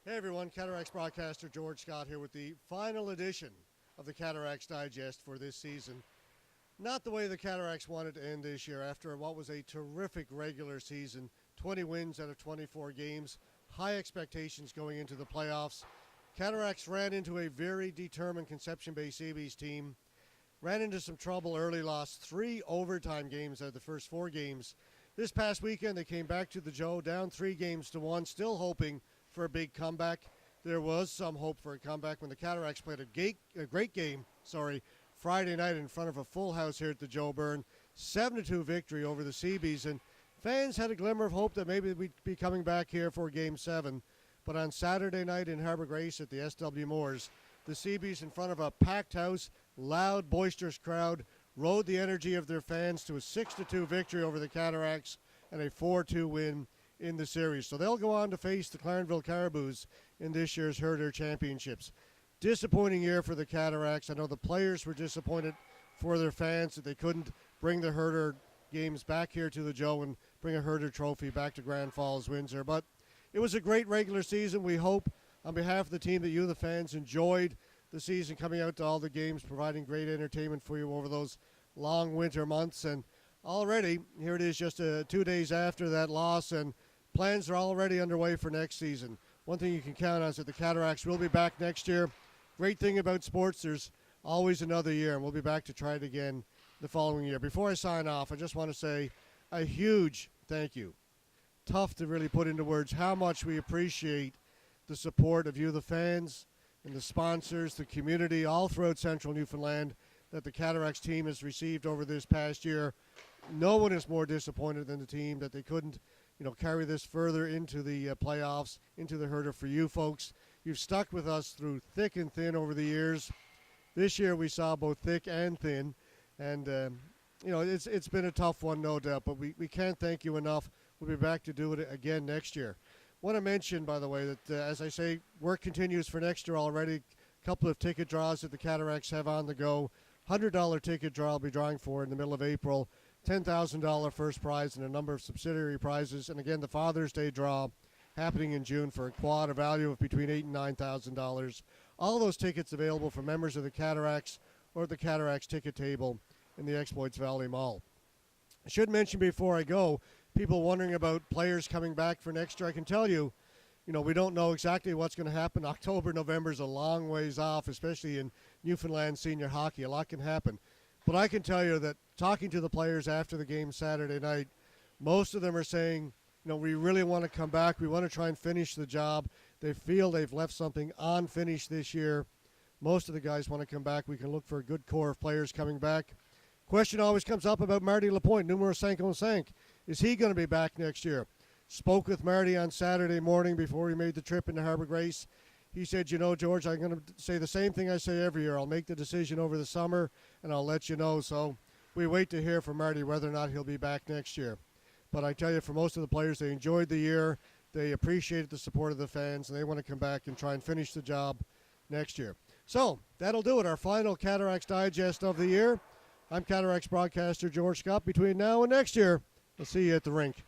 Hey everyone, Cataracts broadcaster George Scott here with the final edition of the Cataracts Digest for this season. Not the way the Cataracts wanted to end this year after what was a terrific regular season, 20 wins out of 24 games, high expectations going into the playoffs. Cataracts ran into a very determined Conception Bay Seabees team, ran into some trouble early, lost 3 overtime games out of the first 4 games. This past weekend they came back to the Joe, down 3-1, still hoping for a big comeback. There was some hope for a comeback when the Cataracts played a great game, Friday night in front of a full house here at the Joe Byrne. 7-2 victory over the Seabees, and fans had a glimmer of hope that maybe we'd be coming back here for Game 7. But on Saturday night in Harbour Grace at the SW Moors, the Seabees, in front of a packed house, loud, boisterous crowd, rode the energy of their fans to a 6-2 victory over the Cataracts and a 4-2 win in the series. So they'll go on to face the Clarenville Caribous in this year's Herder Championships. Disappointing year for the Cataracts. I know the players were disappointed for their fans that they couldn't bring the Herder games back here to the Joe and bring a Herder trophy back to Grand Falls, Windsor. But it was a great regular season. We hope, on behalf of the team, that you, the fans, enjoyed the season, coming out to all the games, providing great entertainment for you over those long winter months. And already, here it is just 2 days after that loss, and plans are already underway for next season. One thing you can count on is that the Cataracts will be back next year. Great thing about sports, there's always another year, and we'll be back to try it again the following year. Before I sign off, I just want to say a huge thank you. Tough to really put into words how much we appreciate the support of you, the fans, and the sponsors, the community, all throughout Central Newfoundland that the Cataracts team has received over this past year. No one is more disappointed than the team that they couldn't carry this further into the playoffs, into the Herder. For you folks, you've stuck with us through thick and thin over the years. This year we saw both thick and thin, and it's been a tough one, no doubt, but we can't thank you enough. We'll be back to do it again next year. Want to mention, by the way, that as I say, work continues for next year already. A couple of ticket draws that the Cataracts have on the go. $100 ticket draw I'll be drawing for in the middle of April. $10,000 first prize and a number of subsidiary prizes. And again, the Father's Day draw happening in June for a quad, a value of between $8,000 and $9,000. All those tickets available for members of the Cataracts or the Cataracts ticket table in the Exploits Valley Mall. I should mention before I go, people wondering about players coming back for next year. I can tell you, we don't know exactly what's going to happen. October, November is a long ways off, especially in Newfoundland senior hockey. A lot can happen. But I can tell you that talking to the players after the game Saturday night, most of them are saying, we really want to come back. We want to try and finish the job. They feel they've left something unfinished this year. Most of the guys want to come back. We can look for a good core of players coming back. Question always comes up about Marty Lapointe, numero 5. Is he going to be back next year? Spoke with Marty on Saturday morning before we made the trip into Harbour Grace. He said, George, I'm going to say the same thing I say every year. I'll make the decision over the summer, and I'll let you know. So we wait to hear from Marty whether or not he'll be back next year. But I tell you, for most of the players, they enjoyed the year. They appreciated the support of the fans, and they want to come back and try and finish the job next year. So that'll do it, our final Cataracts Digest of the year. I'm Cataracts broadcaster George Scott. Between now and next year, we'll see you at the rink.